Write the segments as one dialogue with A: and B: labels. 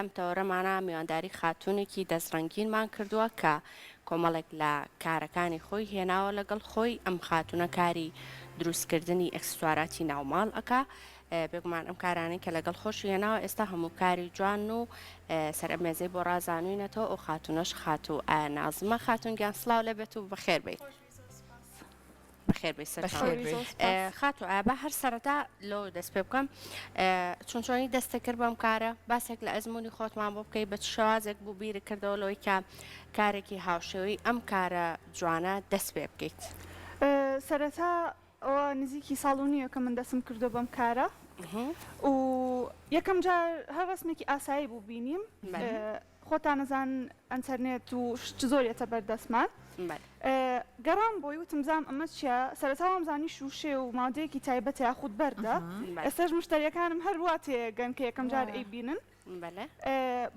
A: لەم تەوەرەمانە میوانداری خاتوونێکی دەستڕەنگینمان کردووە کە کۆمەڵێک لە کارەکانی خۆی هێناوە لەگەڵ خۆی ئەم خاتونە کاری دروستکردنی ئەکسسوارەتی ناوماڵ ئەکا بێگومان ئەم کارانەی کە لەگەڵ خۆشی هێناوە ئێستا هەموو کاری جوان و سەرمێزەی بۆ ڕازانوینەتەوە ئەو خاتونەش خاتو نازمە خاتون گیان سڵاو لەبێت و بەخێر بیت. بەخێر بیت خاتو ئابا هەر سەرەتا لەو دەست پێ بکەم چۆنچۆنی دەستەکرد بەم کارە باسێک لە ئەزمموی خۆتمان بۆ بکەی بە شوازێک بوو بیرە کردەوە لەوەی کە کارێکی هاوشێوی ئەم کارە جوانە دەست پێ بکەیت.
B: سەرەتا ئەوە نزیکی ساڵ و نییە کە من دەستم کردو بەم کارە و یەکەم جار هەر ڕسمێکی ئاسایی بوو بینیم خۆتان نەزان ئەنتەرنێت و زۆریەتە بەردەستمان گەڕام بۆی وتمزانام ئەمە چیە سەرەتاوام زانی شوشێ و مادەیەکی تایبەتە یاخود بەردە ئێستاش مشتریەکانم هەر وا تێگەن کە یەکەم جار ئەی بینن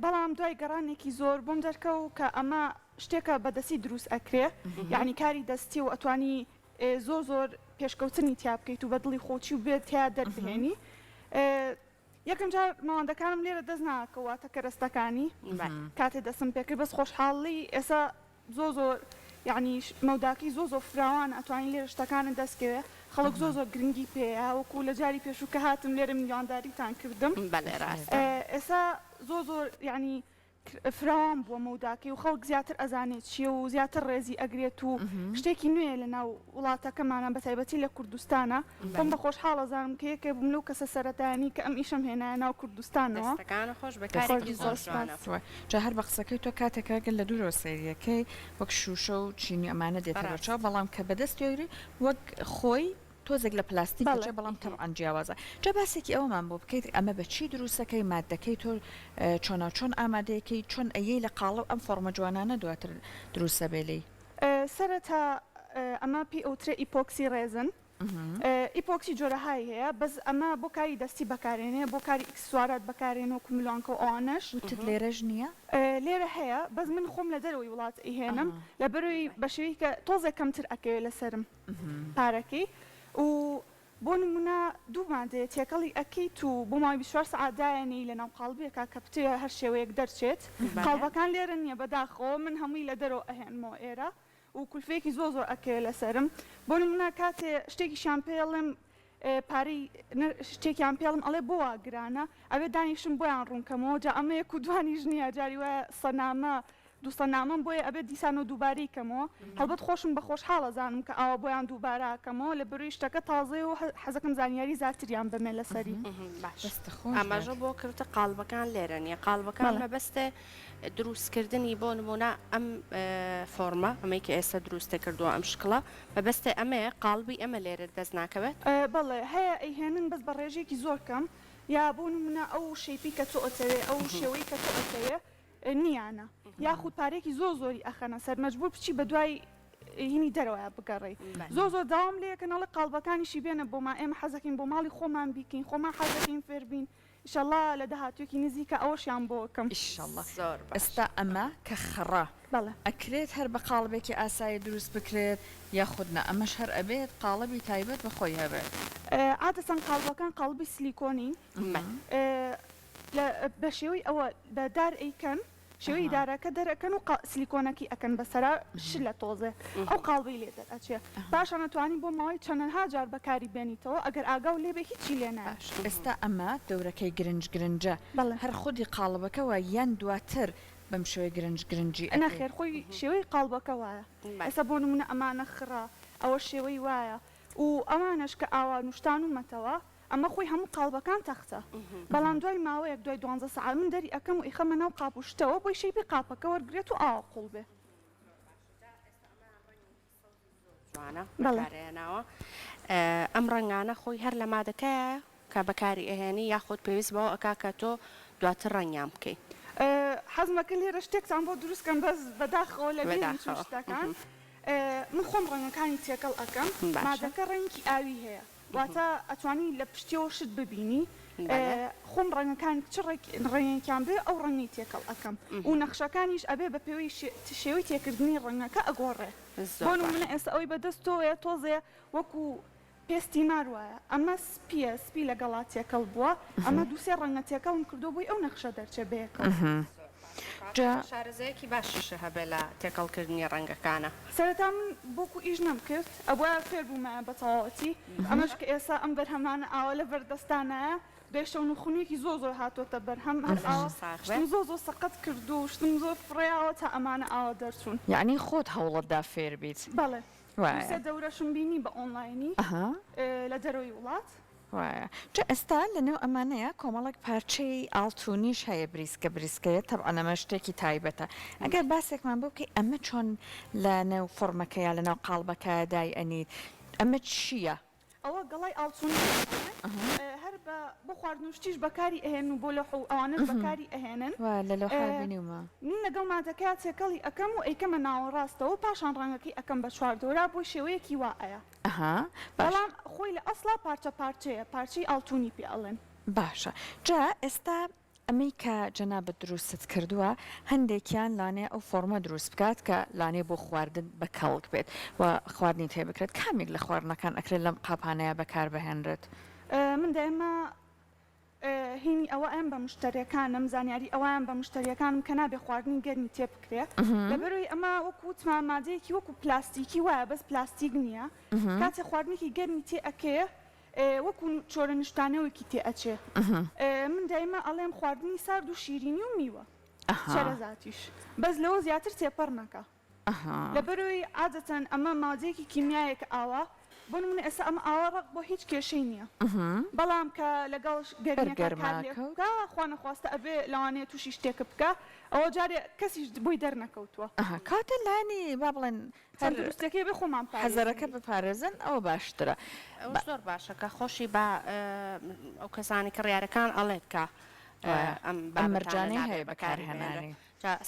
B: بەڵام دوای گەڕانێکی زۆر بۆم دەرکەوت کە ئەمە شتێکە بەدەستی دروست ئەکرێ یعنی کاری دەستی و ئەتوانی زۆر پێشکەوتنی تیا بکەیت و بە دڵی خۆچی و بێت تیا دەربهێنی یەکەم جار ماوەندەکانم لێرە دەست ناکەواتە کەرەستەکانی کاتێ دەستم پێکرد بەس خۆشحاڵی ئێستا زۆر یعنی مەوداکی زۆر فراوان ئەتوانین لێرە شتەکانت دەستکەوێ خەڵک زۆر گرنگی پێەیە وەکو لە جاری پێشوو کە هاتم لێرە میلیۆنداریتان کردم ئێستا زۆر یعنی فراوان بووە مەوداکی و خەڵک زیاتر ئەزانێت چیە و زیاتر ڕێزی ئەگرێت و شتێکی نوێ لە ناو وڵاتەکەمانە بە تایبەتی لە کوردستانە خۆم بە خۆشحاڵە زانم کە یەکێ بووم لەو کەسە سەرەتایانی کە ئەم ئیشەم هێنایە ناو کوردستانەوە
A: خۆش بەکارێکی زۆر
C: جا هەر بە قسەکەی تۆ کاتێکە گەل لە دوورەوە سەیریەکەی وەک شوشە و چینی ئەمانە دێتەوە بەڵام کە بەدەستێوری وەک خۆی تۆزێک لە پلاستیک بەڵام تەڕەن جیاوازە جا باسێکی ئەوەمان بۆ بکەیت ئەمە بە چی دروستەکەی مادەکەی تۆ چۆن ئامادەیەکەی چۆن ئەیە لە قاڵە ئەم فۆرمە جوانانە دواتر دروستە بێلی
B: سەرەتا ئەمە پێی ئەوترێ ئیپۆکسی ڕێزن ئیپۆکسی جۆرەهایی هەیە بەس ئەمە بۆ کاری دەستی بەکارێنێ بۆ کاری ئەکسسوارات بەکارێنەوە و کوملوانکە و ئەوانەش
C: وتت لێرەش نییە
B: لێرە هەیە بەس من خۆم لە دەرەوەی وڵات ئیهێنم لە بەروی بەشێوی کە تۆزێک کەمتر ئەکەوێت لەسرم پارەکەی و بۆ نمونە دوو مادەیە تێکەڵی ئەکەیت و بۆ ماوەی 24 سەعاتدایەنی لە ناو قاڵبێکە کە پتەیە هەر شێوەیەک دەرچێت قاڵبەکان لێرە نییە بەداخەوە من هەمووی لە دەرەوە ئەهێنمەوە ئێرە و کولفەیەکی زۆر ئەکەوێت لەسرم بۆ نمونە کاتێ شتێکیشیان پێڵم پارەی شتێکیان پێڵم ئەڵێ بۆ واگرانە ئەوێ دانیشم بۆیان ڕوونکەمەوە جا ئەمە یەک و دوانیش نییە جاری وایە سەنامە دووسەنامەم بۆیە ئەبێت دیسان و دووبارەی کەمەوە هەڵبەت خۆشم بە خۆشحاڵە زانم کە ئەوە بۆیان دووبارەکەمەوە لە بەروی شتەکە تازەی و حەزەکەم زانیاری زیاتریان بمێ لەسەری
A: ئەمەژە بۆ کردە قاڵبەکان لێرە نیە قاڵبەکان مەبەستە دروستکردنی بۆ نمونە ئەم فۆرمە ئەمەی کە ئێستا دروستە کردووە ئەم شکڵە مەبەستە ئەمەیە قاڵبی ئەمە لێرە دەست ناکەوێت
B: بەڵێ هەیە ئەیهێنن بەس بە ڕێژێکی زۆر کەم یا بۆ نمونە ئەو شەیپی کە تۆ ئەتەوێ ئەو شێوەی کە تۆ ئەتەوێ نیانە یاخود پارێکی زۆری ئەخەنە سەر مەجبور بچی بە دوای هینی دەرەوەە بگەڕێ زۆر داوام لێکەنەڵە قاڵبەکانیشی بێنە بۆما ئێمە حەزەکەین بۆ ماڵی خۆمان بیکەین خۆمان حەزەکەین فێربین ئیشەڵڵا لە داهاتوێکی نزیکە ئەوەشیان بۆ بکەم
C: ئیشەڵڵا ئێستا ئەمە کە خڕە ئەکرێت هەر بە قاڵبێکی ئاسایی دروست بکرێت یاخودنا ئەمەش هەر ئەبێت قاڵبی تایبەت بەخۆی هەبێت
B: عادەتەن قاڵبەکان قاڵبی سیلیکۆنی بە شێوەی ئەوە بەدار ئەیکەن شێوەی دارەکە دەرەکەن و سیلیکۆنەکی ئەکەن بەسەرا شل لە تۆزێ ئەو قاڵبی لێ دەرئەچێ پاشان نەتوانی بۆ ماوەی چەندەها جار بەکاری بێنیتەوە ئەگەر ئاگاو لێبێ هیچی لێ ناش
C: ئێستا ئەمە دەورەکەی گرنجە هەر خودی قاڵبەکەوە یان دواتر بەم شێوەی گرنجی
B: نەخێر خۆی شێوەی قاڵبەکە وایە ئێستا بۆ نمونە ئەمانە خڕا ئەوە شێوەی وایە و ئەمانش کە ئاوا نوشتان و مەتەوە ئەمە خۆی هەموو قاڵبەکان تەختە بەڵام دوای ماوەیەک دوای 12 ساعت من دەری ئەەکەم و ئیخەمە ناو قاپشتەوە بۆی شەیپی قاپەکە وەرگێت و ئاوا قوڵ بێ
A: بەڵێناوە ئەم ڕنگانە خۆی هەر لە مادەکەیە کە بەکاری ئەهێنی یاخود پێویست بەوە ئەکاکە تۆ دواتر ڕەنگیان بکەیت
B: حەزمەکە لێرە شتێکتان بۆ دروستکەم بەس بەداخەوە لە شتەکان من خۆم ڕەنگەکانی تێکەڵ ئەەکەم مادەکە ڕەنگی ئاوی هەیە واتە ئەتوانی لە پشتیەوە شت ببینی خۆم ڕەنگەکان چ ڕێنێکیان بێ ئەو ڕەنگی تێکەڵ ئەەکەم و نەخشەکانیش ئەبێ بە پێوەی شێوەی تێکردنی ڕەنگەکە ئەگۆڕێ بۆ نمونە ئێستا ئەوەی بەدەستۆیە تۆزێ وەکو پێستی ماروایە ئەمە سپیە سپی لە گەڵاتیەکەڵ بووە ئەمە دووسێ ڕەنگەتیەکەڵم کردو بووی ئەو نەخشە دەرچە بەیەکە
A: شارەزەیەکی باشیشە هەبێ لە تێکەڵکردنی ڕەنگەکانە
B: سەرەتا من بۆکو ئیش نەمکرد ئەوە فێر بوومە بە تەواوەتی ئەمەش کە ئێستا ئەم بەرهەمانە ئاوە لە بەردەستانایە بێشەون و خونێکی زۆر هاتۆتە بەرهەم شتم زۆر سەقەت کردو و شتم زۆر فڕێیاوە تا ئەمانە ئاوە دەرچوون
C: یعنی خۆت هەوڵەتدا فێر بیت
B: بەڵێ سێ دەورەشم بینی بە ئۆنلاینی لە دەرەوەی وڵات
C: وایە جا ئێستا لەنێو ئەمانەیە کۆمەڵک پارچەی ئاڵتونیش هەیە بریسکەیە تەبعەن ئەمە شتێکی تایبەتە ئەگەر باسێکمان بۆ بکەی ئەمە چۆن لە نێو فۆرمەکەیە لە ناو قاڵبەکە دای ئەنیت ئەمە چییە؟
B: ئەوە گەڵای ئاڵچوونی هەر بۆ خواردن و شتیش بەکاری ئەهێن و بۆ لە ئەوانش بەکاری ئەهێنن
C: لە لەوحبینیومە
B: من لەگەڵ مادەکەات تێکەڵی ئەەکەم و ئەیکەمە ناوەڕاستەوە پاشان ڕەنگەکەی ئەەکەم بە چواردۆرا بۆ شێوەیەکی واایە بەڵام خۆی لە ئەسڵا پارچەیە پارچەی ئاڵتونی پێ ئەڵێن
C: باشە جا ئێستا ئەمەی کە جەنابەت دروستت کردووە هەندێکیان لانێ ئەو فۆرمە دروست بکات کە لانێ بۆ خواردن بە کەڵک بێت و خواردنی تێ بکرێت کامێک لە خواردنەکان ئەکرێت لەم قاپانەیە بەکار بهێنرێت
B: من دائما هینی ئەوە ئەم بە مشتریەکانم زانیاری ئەویان بە مشتریەکانم کە نابێ خواردنی گەرمی تێ بکرێت لەبەرەوەی ئەمە وەکووتمان مادەیەکی وەکو پلاستیکی وایە بەس پلاستیک نییە کاتێ خواردنێکی گەرمی تێ ئەکێ وەکو چۆرە نیشتانەوەکی تێ ئەچێ من دایما ئەڵێم خواردنی سارد و شیرینی و میوە شەرەزاتیش بەس لەوە زیاتر تێپەڕ نەکە لەبەرەوەی عادەتەن ئەمە مادەیەکی کیمیایەک ئاوا بۆ نمونە ئێستا ئەمە ئاوەڕق بۆ هیچ کێشەی نییە بەڵام کە لەگەڵ گەرمەکە خوا نەخواستە ئەبێ لەوانەیە تووشی شتێکە بکە ئەوە جارێ کەسیش بۆی دەرنەکەوتووە
C: کاتە لانی با بڵێن
B: هەرستەکەی بێ خۆمان
C: حەزەرەکە بپارێزن ئەوە باشترە
A: ئەو زۆر باشە کە خۆشی بە ئەو کەسانی کڕیارەکان ئەڵێت کە ئەم
C: مەرجانەی هەیە بەکارهێنانی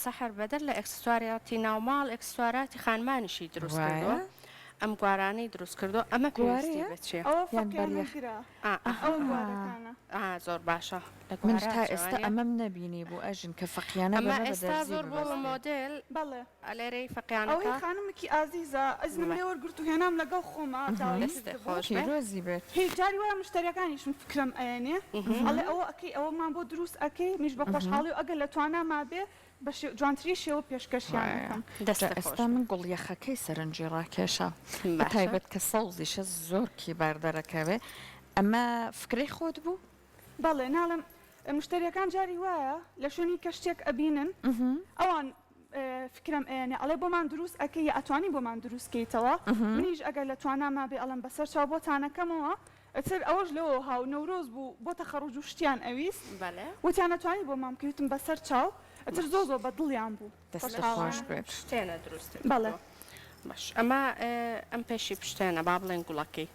A: سەحر بەدەر لە ئەکسسوارەتی ناوماڵ ئەکسسوارەتی خانمانیشی دروست کردووە ئەم گوارانەی دروست کردو ئەمە پێویستی بچێ زۆر باشە
C: من تا ئێستا ئەمەم نەبینی بۆ ئەژن کە فەقییانە
A: ئەمە ئێستا زۆر بۆ مۆدل
B: بەڵێ
A: ئەلێرەی فەقییانەوە
B: خانمێکی ئازیزە ئەزنم لێ وەرگرت و هێنام لەگەڵ خۆما
C: خۆشی بێت
B: هیچ جاری وایە مشتریەکانیشم فکرم ئەیێنێ ئەڵێ ئەوە ئەەکەی ئەوەمان بۆ دروست ئەەکەی میش بە خۆشحاڵی و ئەگەر لە توانە مابێ بە جوانتری شێوە پێشکەشیان
C: ئێستا من گوڵیەخەکەی سەرنجی ڕاکێشە تایبەت کە سەوزیشە زۆر کیبار دەرەکەوێ ئەمە فکری خۆت بوو؟
B: بەڵێ ناڵم مشتریەکان جاری وایە لە شوێنی کە شتێک ئەبینن ئەوان فکرم ئێنێ ئەڵێ بۆمان دروست ئەەکەی ئەتوانی بۆمان دروستکەیتەوە منیش ئەگەر لە توانە مابێ ئەڵم بەسەر چاو بۆتانەکەمەوە ئەتر ئەوەش لەوە هاو نەورۆز بوو بۆ تەخەڕوج و شتیان ئەویست وتیانەتوانی بۆ مام کەوتم بەسەر چاو ئەتر زۆ بە دڵیان بوو
C: دەستخۆش بێت
A: شتێنە دروست
B: بەڵێ
A: باش ئەمە ئەم پێشی پشتێنە با بڵێن گوڵەکەی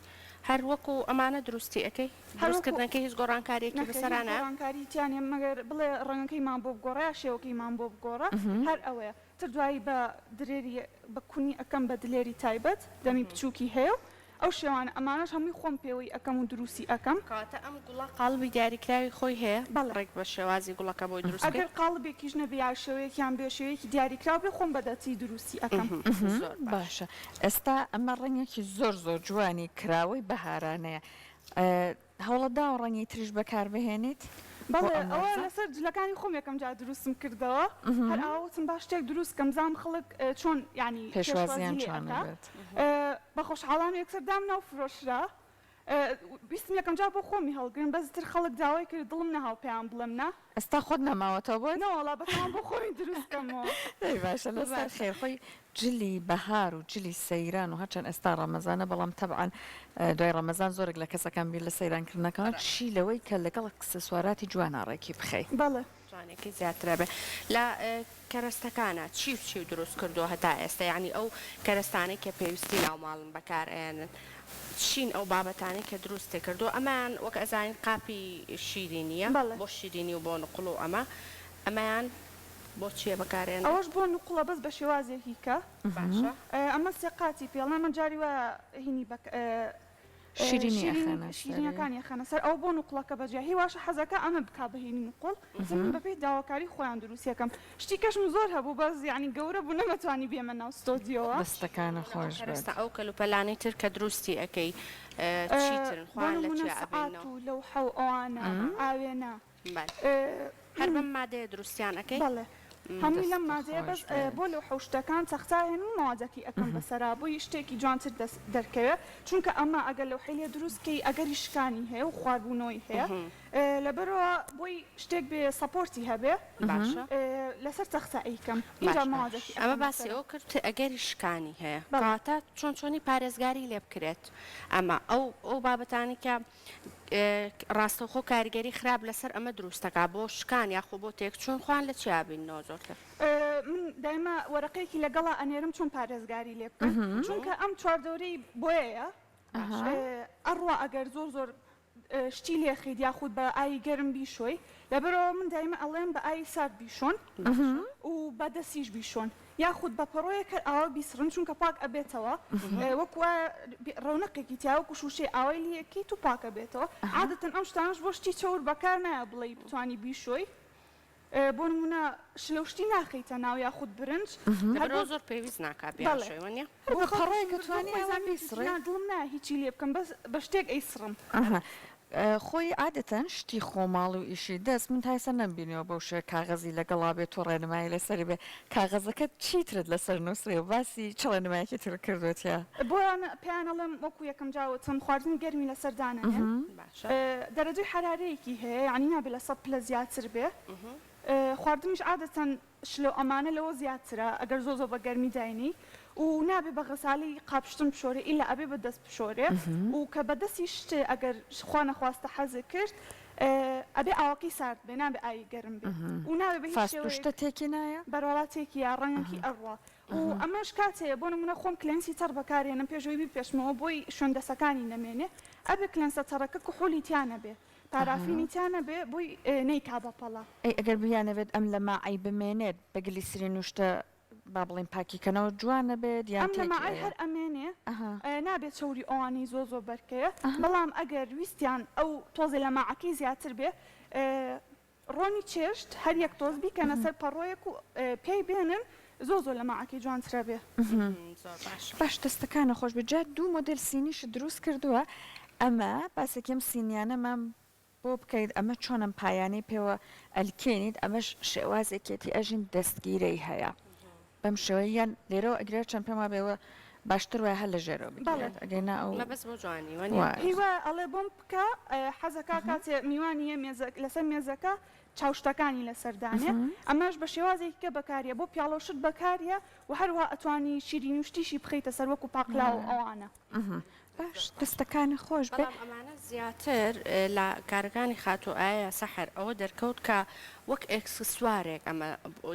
A: هەر وەکو ئەمانە دروستی ئەەکەی دروستکردنەکەی هیچ گۆڕانکاریەکی بەسەرانە
B: گۆڕانکاریتیانە مەگەر بڵێ ڕەنگەکەیمان بۆ بگۆڕە شێوەکەیمان بۆ بگۆڕە هەر ئەوەیە تر دوایی بە درێری بە کونی ئەەکەم بە دلێری تایبەت دەمی بچووکی هەیە ئەو شێوانە ئەمانەش هەمووی خۆم پێوەی ئەەکەم و دروستی ئەەکەم
A: کاتە ئەم گوڵە قاڵبی دیاریکراوی خۆی هەیە ڕێک بە شێوازی گوڵەکە بۆی دروست
B: ئەگەر قاڵبێکیش نەبێ یا شێوەیەکیان بێ شێوەیەکی دیاریکراو بێ خۆم بەدەچی دروستی ئەەکەم
C: باشە ئێستا ئەمە ڕەنگێکی زۆر جوانی کراوەی بەهارانەیە هەوڵەدا و ڕەنگی تریش بەکار بهێنیت؟
B: بەڵێ ئەوە لەسەر جلەکانی خۆم یەکەم جا دروستم کردەوە هەر ئاوتم باش شتێک دروست کەم زام خەڵک چۆن ینی
C: پێشوازیان چۆن بێت
B: بە خۆشحاڵان یەکسەر دام ناو فرۆشرا بیستم یەکەم جا بۆ خۆمی هەڵگرن بەزتر خەڵک داوای کرد دڵم نەهاو پێیان بڵم نا
C: ئێستا خۆت نەماوەتەوە بۆ
B: نەوەڵا بەتەوان بۆ خۆی دروستکەمەوە
C: باشە لەسەر خێرخۆی جلی بەهار و جلی سەیران و هەرچەند ئێستا ڕەمەزانە بەڵام تەبعاً دوای ڕەمەزان زۆرێک لە کەسەکان بیر لە سەیرانکردنەکەەوە چی لەوەی کە لەگەڵ ئەکسسواراتی جواناڕێکی بخەی
B: بەڵێ
A: جوانێکی زیاترە بێ لە کەرەستەکانە چی دروست کردو هەتا ئێستا ینی ئەو کەرەستانەی کە پێویستی ناوماڵن بەکارێنن چین ئەو بابەتانی کە دروستێ کردو ئەمان وەک ئەزانین قاپی شیرینیە بۆ شیرینی و بۆ نقڵ و ئەمەیان بۆ چیە بەکارێن
B: ئەوەش بۆ نقڵە بەس بە شێوازێکی کە
A: باشە
B: ئەمە سێقاتی پێڵە من جاری وە هینی شیرینەکانی خەنە سەر ئەو بۆ نوقڵەکە بەجیا هیواشە حەزەکە ئەمە بک بەهێنی نوقڵ من بەپێی داواکاری خۆیان دروستیەکەم شتی کەشم زۆر هەبوو بەس یعنی گەورە بوو نەمەتوانی بێمە ناو ستۆدیۆوە
C: دەستەکانە خۆش
A: ئێستا ئەو کەلوپەلانی تر کە دروستی ئەەکەی چیترن خوان لە چی ئەبێنەوە
B: و لەو حەو ئەوانە ئاوێنە
A: هەر بەم مادەیە دروستیان ئەەکەی
B: بەڵێ هەمووی لەم مادەیە بەس بۆ لەو حوشتەکان چەختاهێن و ماوازەکی ئەەکەم بەسەرا بۆی شتێکی جوانتر دەرکەوێت چونکە ئەمە ئەگەر لەو حیلێ دروستکەی ئەگەری شکانی هەیە و خواردبوونەوەی هەیە لەبەرەوە بۆی شتێک بێ سەپۆرتی هەبێ
A: باشە
B: لەسەر چەختە ئەیکەم اینجا ماوازەکی
A: ئەمە باسی ئەو کرد ئەگەری شکانی هەیە کاتە چۆن چۆنی پارێزگاری لێ بکرێت ئەمە ئەو بابەتانی کە ڕاستەوخۆ کاریگەری خراپ لەسەر ئەمە دروستەکە بۆ شکان یاخۆ بۆ تێکچوون خوان لە چیابینەوە زۆرتر
B: من دایما وەرەقەیەکی لەگەڵا ئەنێرم چۆن پارێزگاری لێ بکەم چونکە ئەم چواردەورەی بۆیەیە ئەڕوا ئەگەر زۆر شتی لێ خید یاخود بە ئای گەرم بیشۆی لەبەرەوە من دایما ئەڵێم بە ئای سارد بیشۆن و بە دەستیش بیشۆن یاخود بە پەڕۆیەکە ئاوا بیسڕن چونکە پاک ئەبێتەوە وەکوە ڕەونەقێکی تیاوەکو شوشەی ئاوای لەکەیت و پاکە بێتەوە عادەتەن ئەم شتانش بۆ شتی چەور بەکار نایە بڵێ بتوانی بیشۆی بۆ نمونە شلەوشتی ناخەیتە ناو یاخود برنج
A: لەبەرەوە زۆر پێویست ناکات بیاشۆی
C: بۆ پەڕۆیەکە توانی ئەوان بیسڕێ
B: دڵم نایە هیچی لێ بکەم بەس بە شتێک ئەیسڕم
C: خۆی عادەتەن شتی خۆماڵ و ئیشی دەست من تایسە نەمبینیەوە بەو شێ کاغەزی لەگەڵا بێت و ڕێنمایی لەسەری بێ کاغەزەکە چیترت لەسەر نووسێ و باسی چ ڕێنمایەکی تر کردوێتە
B: بۆیان پێیانەڵم وەکو یەکەم جاوتم خواردن گەرمی لەسەر دانەنێ دەرەجەی حرارەیەکی هەیە ینی نابێت لە 100 پلە زیاتر بێ خواردنیش عادەتەن شلۆ ئەمانە لەوە زیاترە ئەگەر زۆ بە گەرمی داینی و نابێ بە غەسالی قاپشتن بشۆرێ ئیلا ئەبێ بە دەست بشۆرێ و کە بەدەستی شتێ ئەگەر خوا نەخواستە حەزە کرد ئەبێ ئاواکەی سارد بێ نابێ ئای گەرم بێ و نابێ بە هیچ
C: شتە تێکی نایە
B: بەرەڵاتێکی یا ڕەنگی ئەڕوا و ئەمەش کاتەیە بۆ نمونە خۆم کلێنسی تەڕ بەکارێنم پێشەوەی بپێشمەوە بۆی شوێندەسەکانی نەمێنێ ئەبێ کلێنسە تەڕەکە کوحولی تیانە بێ پارافینی تیانە بێ بۆی نەیکا بەپەڵە
C: ئەگەر بیانەوێت ئەم لە ماعی بمێنێت بە گلیسرین وشتە با بڵین پاکیکەنەوە جوانە بێت یان
B: لەماعی هەر ئەمێنێ نابێت چوری ئەوانی زۆ بەرکەیە بەڵام ئەگەر ویستیان ئەو تۆزی لە ماعەکەی زیاتر بێ ڕۆنی چێشت هەر یەک تۆز بیکەنە سەر پەڕۆیەک و پێی بێنن زۆ لە ماعەکەی جوانترە بێ
C: باش دەستەکانە خۆش بێ جات دوو مۆدل سینیش دروست کردووە ئەمە باسێکم سینیانەمان بۆ بکەیت ئەمە چۆنم پایانەی پێوە ئەلکێنیت ئەمەش شێوازێکێتی ئەژین دەستگیرەی هەیە بەم شێوەیان لێرەوە ئەگرێت چەند پێما بێەوە باشتر وای هەر لە ژێرەوە بگێت ئەگەینا ئەو
A: بەس بۆ جوانی
B: هیوە ئەڵێ بۆم بکە حەزەکە کاتێ میوانیە لەسەر مێزەکە چاوشتەکانی لەسەردانێ ئەمەش بە شێوازێکی کە بەکاریە بۆ پیاڵۆشت بەکاریە و هەروە ئەتوانی شیرین و شتیشی بخەیتە سەر وەکو پاقلا و ئەوانە
C: باش دەستەکانی خۆش بێ
A: ئەمانە زیاتر لە کارەکانی خاتۆ ئایا سەحر ئەوە دەرکەوت کە وەک ئەکسسوارێک ئەمە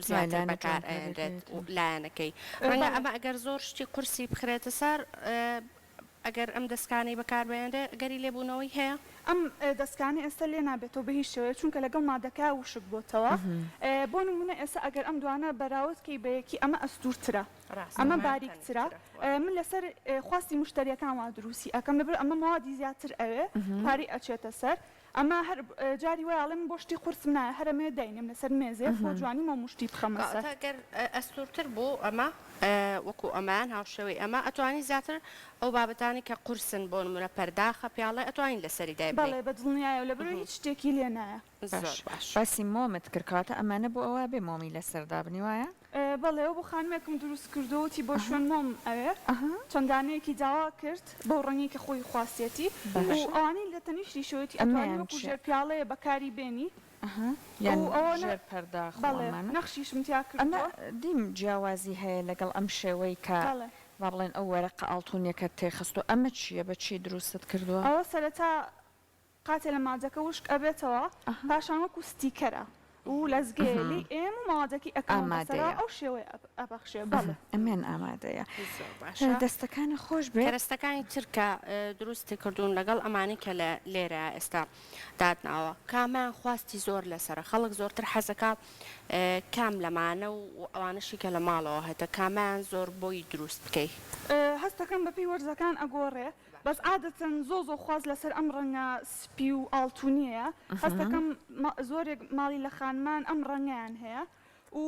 A: زیاتر بەکار ئەێنرێت لایەنەکەی ڕەنگە ئەمە ئەگەر زۆر شتی قورسی بخرێتە سەر ئەگەر ئەم دەستکانی بەکاربێنرێ گەری لێبوونەوەی هەیە
B: ئەم دەستکانی ئێستا لێ نابێتەوە بە هیچ شێوەیە چونکە لەگەڵ مادەکە وشک بۆتەوە بۆ نمونە ئێستا ئەگەر ئەم دوانە بەراوردکەی بەیەکی ئەمە ئەستورترە ئەمە باریکترە من لەسەر خواستی مشتریەکان وا دروستی ئەەکەم لەبەر ئەمە موادی زیاتر ئەوێ پاری ئەچێتە سەر ئەمە هەر جاری وایڵێم بۆ شتی قورسم نایە هەرمێ داینم لەسەر مێزێ بۆ جوانی مە مشتی بخەمە سەر
A: ئەگەر ئەستورتر بوو ئەمە وەکو ئەمان هاوشەوەی ئەمە ئەتوانی زیاتر ئەو بابەتانی کە قورسن بۆ نمونە پەرداخە پیاڵێ ئەتوانین لەسەری دای
B: بەڵێ بەدڵنیایە و لەبەر هیچ شتێکی لێ نایە
C: باسی مۆمت کردکاتە ئەمانە بۆ ئەوە بێ مۆمی لەسەردا بنی وایە
B: بەڵێ بۆ خانمێکم دروست کردووەتی بۆ شوێن مۆم ئەوێ چەندانەیەکی داوا کرد بۆ ڕەنگی کە خۆی خواستێتی ئەوانەی لە تەنیشتی شوێتی ئەمانی وەکو ژێر پیاڵەیە بەکاری بێنی
C: پەرداخ
B: نەخشیشم تیا کردەوە
C: دیم جیاوازی هەیە لەگەڵ ئەم شێوەی کە بەڵێن ئەو وەرەقە ئاڵتونیەکە تێخست و ئەمە چییە بە چی دروستت کردووە
B: ئەوە سەرەتا قاتێ لە ماجەکە وشک ئەبێتەوە پاشان وەکو ستیکەرە و لەزگێلی ئێم و ماوەدەکی ئەمادەیە ئەو شێوەیە ئەبەخشێ بەڵێ
C: ئەمێن ئامادەیە دەستەکانی خۆش بێ
A: دەستەکانی ترکە دروستی کردوون لەگەڵ ئەمانی کە لە لێرە ئێستا دادناوە کامان خواستی زۆر لەسرە خەڵک زۆرتر حەزەکە کام لەمانە و ئەوانشی کە لە ماڵەوە هەتە کامان زۆر بۆی دروست بکەی
B: هەستەکەم بەپی وەرزەکان ئەگۆڕێ بەس عادەتەن زۆ خواز لەسەر ئەم ڕەنگە سپی و ئاڵتونیەیە هەستەکەم زۆرێک ماڵی لە خانمان ئەم ڕەنگیان هەیە و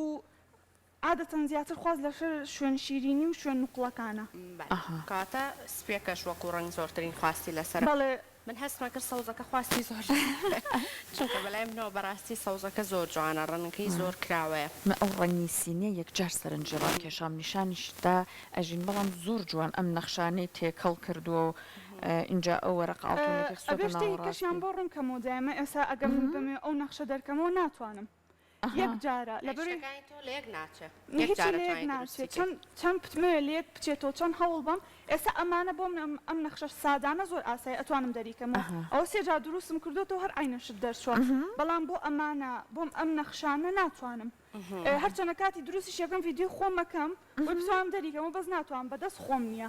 B: عادەتەن زیاتر خواز لەسەر شوێن شیرینی و شوێن نوقڵەکانە
A: کاتە سپێکەش وەکو ڕنگ زۆرترین خواستی لەسەر
B: بەڵێ
A: من هەستمە کرد سەوزەکە خواستی زۆر چونکە بەلای منەوە بەڕاستی سەوزەکە زۆر جوانە ڕەنەکەی زۆر کراوەیە
C: من ئەو ڕەنی سینە یەکجار سەرنجڕان کێشام نیشانیشتا ئەژین بەڵام زۆر جوان ئەم نەخشانەی تێکەڵ کردووە و اینجا ئەو وەرەق
B: کەشیان بۆ ڕوون کە مۆدایمە ئێستا ئەگەم بمێ ئەو نەخشە دەرکەمەوە ناتوانم یەک جارە لەبەروی ناچێت چەند پتمێ لێک بچێتەوە چەند هەوڵ بم ئێستا ئەمانە بۆم ئەم نەخشە سادانە زۆر ئاسایی ئەتوانم دەریکەمەوە ئەوە سێجا دروستم کردوەوە هەر ئاینەشت دەرچوە بەڵام بۆ ئەمانە بۆم ئەم نەخشانە ناتوانم هەرچەنە کاتی دروستی شەکەم ڤیدیۆ خۆمەکەم وە بزانم دەریکەمەوە بەس ناتوان بەدەست خۆم نییە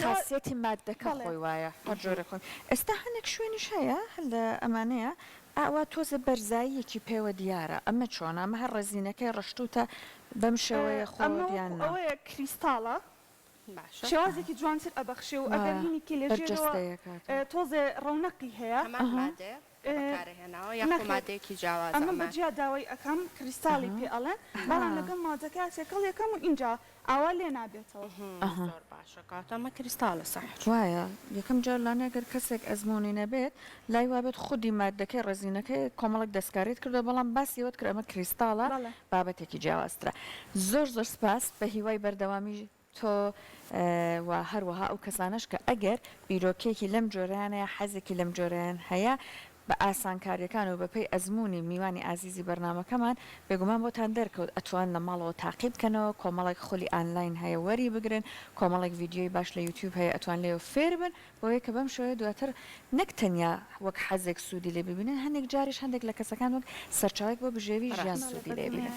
C: خاصەتی مادەکە خۆی وایە هەر جۆرە خۆی ئێستا هەنێک شوێنیش هەیە لە ئەمانەیە ئاوا تۆزە بەرزاییەکی پێوە دیارە ئەمە چۆن ئەمە هەر ڕێزینەکەی ڕشتوتە بەم شێوەیە خۆیان
B: ئەوەیە کریستاڵە شێوازێکی جوانتر ئەبەخشێ و ئەگەر هینیکی لێژێرەوە تۆزێ ڕەونەقی هەیە
A: مادەیەکی جیاواز
B: ئەمە بەجیا داوای ئەەکەم کریستاڵی پێ ئەڵێن بەڵام لەگەڵ مادەکە سێکەڵ یەکەم و اینجا ئاوا لێ نابێتەوە
A: زۆر باشە کاتەمە کریستاڵە سەح
C: وایە یەکەم جار لاانە ئەگەر کەسێک ئەزمموی نەبێت لای وابێت خودی مادەکەی ڕێزینەکەی کۆمەڵک دەستکاریت کردو بەڵام باسیەوەت کرد ئەمە کریستاڵە بابەتێکی جیاوازترە زۆر سپاس بە هیوای بەردەوامی تۆ و هەروەها ئەو کەسانش کە ئەگەر بیرۆکێکی لەم جۆرانەیە حەزێکی لەم جۆرەیان هەیە بە ئاسانکاریەکان و بەپێی ئەزمموی میوانی ئازیزی بەرنمەکەمان بێگومان بۆتان دەرکەوت ئەتوان لە ماڵەوە تاقیب بکەنەوە کۆمەڵێک خۆلی ئانلاین هەیە وەری بگرن کۆمەڵێک ڤیددیۆی باش لە یوتیوب هەیە ئەتوان لێەوە فێر بن بۆیە کە بەم شوەیە دواتر نەک تەنیا وەک حەزێک سوودی لێ ببینن هەندێک جاریش هەندێک لە کەسەکان وەک سەرچاوێک بۆ بژێوی ژیان سوودی لێ بینن